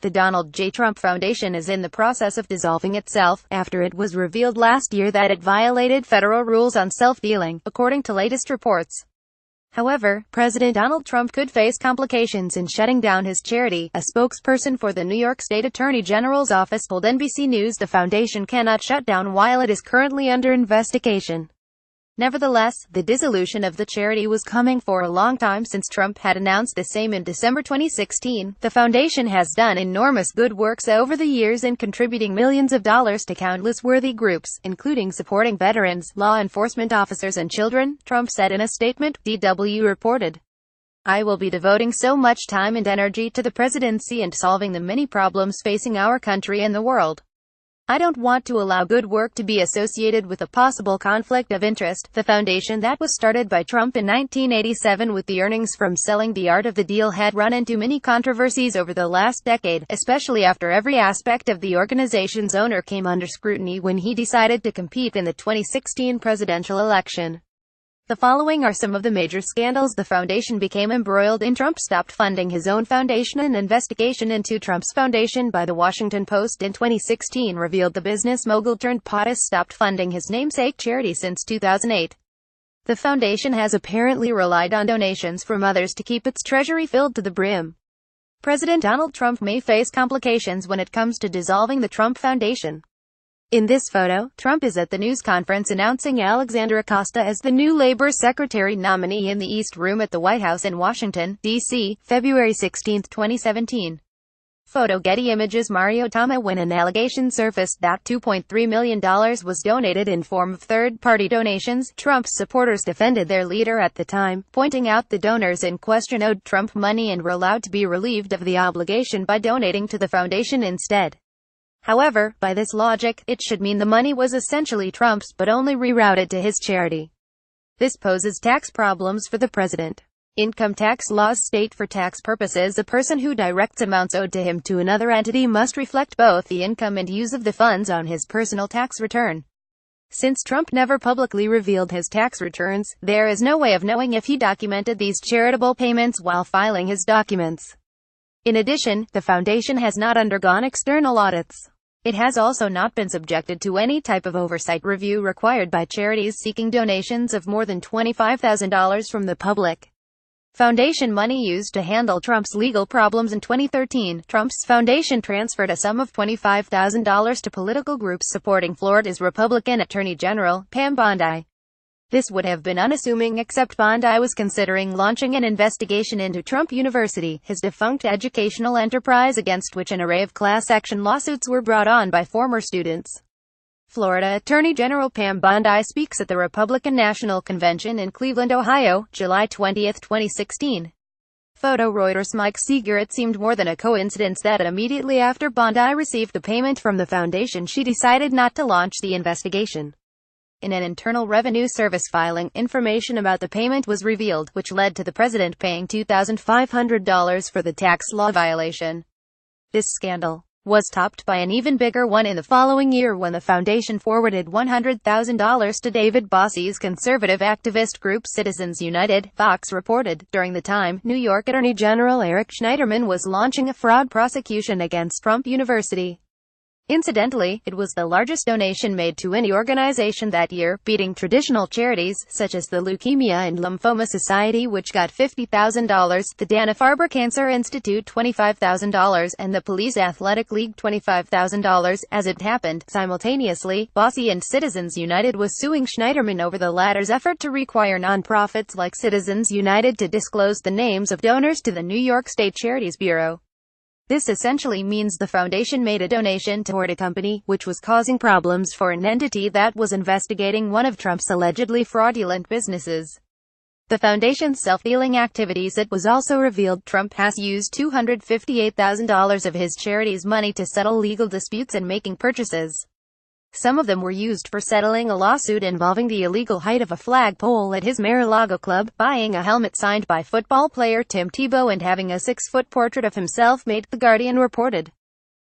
The Donald J. Trump Foundation is in the process of dissolving itself, after it was revealed last year that it violated federal rules on self-dealing, according to latest reports. However, President Donald Trump could face complications in shutting down his charity. A spokesperson for the New York State Attorney General's office told NBC News the foundation cannot shut down while it is currently under investigation. Nevertheless, the dissolution of the charity was coming for a long time since Trump had announced the same in December 2016. The foundation has done enormous good works over the years in contributing millions of dollars to countless worthy groups, including supporting veterans, law enforcement officers and children, Trump said in a statement, DW reported. I will be devoting so much time and energy to the presidency and solving the many problems facing our country and the world. I don't want to allow good work to be associated with a possible conflict of interest. The foundation that was started by Trump in 1987 with the earnings from selling The Art of the Deal had run into many controversies over the last decade, especially after every aspect of the organization's owner came under scrutiny when he decided to compete in the 2016 presidential election. The following are some of the major scandals the foundation became embroiled in. Trump stopped funding his own foundation. An investigation into Trump's foundation by The Washington Post in 2016 revealed the business mogul turned POTUS stopped funding his namesake charity since 2008. The foundation has apparently relied on donations from others to keep its treasury filled to the brim. President Donald Trump may face complications when it comes to dissolving the Trump Foundation. In this photo, Trump is at the news conference announcing Alexandria Acosta as the new Labor Secretary nominee in the East Room at the White House in Washington, D.C., February 16, 2017. Photo Getty Images. Mario Tama. When an allegation surfaced that $2.3 million was donated in form of third-party donations, Trump's supporters defended their leader at the time, pointing out the donors in question owed Trump money and were allowed to be relieved of the obligation by donating to the foundation instead. However, by this logic, it should mean the money was essentially Trump's but only rerouted to his charity. This poses tax problems for the president. Income tax laws state for tax purposes a person who directs amounts owed to him to another entity must reflect both the income and use of the funds on his personal tax return. Since Trump never publicly revealed his tax returns, there is no way of knowing if he documented these charitable payments while filing his documents. In addition, the foundation has not undergone external audits. It has also not been subjected to any type of oversight review required by charities seeking donations of more than $25,000 from the public. Foundation money used to handle Trump's legal problems. In 2013, Trump's foundation transferred a sum of $25,000 to political groups supporting Florida's Republican Attorney General, Pam Bondi. This would have been unassuming except Bondi was considering launching an investigation into Trump University, his defunct educational enterprise against which an array of class action lawsuits were brought on by former students. Florida Attorney General Pam Bondi speaks at the Republican National Convention in Cleveland, Ohio, July 20, 2016. Photo Reuters. Mike Seeger. It seemed more than a coincidence that immediately after Bondi received the payment from the foundation she decided not to launch the investigation. In an Internal Revenue Service filing, information about the payment was revealed, which led to the president paying $2,500 for the tax law violation. This scandal was topped by an even bigger one in the following year when the foundation forwarded $100,000 to David Bossi's conservative activist group Citizens United, Fox reported. During the time, New York Attorney General Eric Schneiderman was launching a fraud prosecution against Trump University. Incidentally, it was the largest donation made to any organization that year, beating traditional charities, such as the Leukemia and Lymphoma Society which got $50,000, the Dana-Farber Cancer Institute $25,000, and the Police Athletic League $25,000. As it happened, simultaneously, Bossi and Citizens United was suing Schneiderman over the latter's effort to require nonprofits like Citizens United to disclose the names of donors to the New York State Charities Bureau. This essentially means the foundation made a donation toward a company, which was causing problems for an entity that was investigating one of Trump's allegedly fraudulent businesses. The foundation's self-dealing activities. It was also revealed Trump has used $258,000 of his charity's money to settle legal disputes and making purchases. Some of them were used for settling a lawsuit involving the illegal height of a flagpole at his Mar-a-Lago club, buying a helmet signed by football player Tim Tebow and having a 6-foot portrait of himself made, The Guardian reported.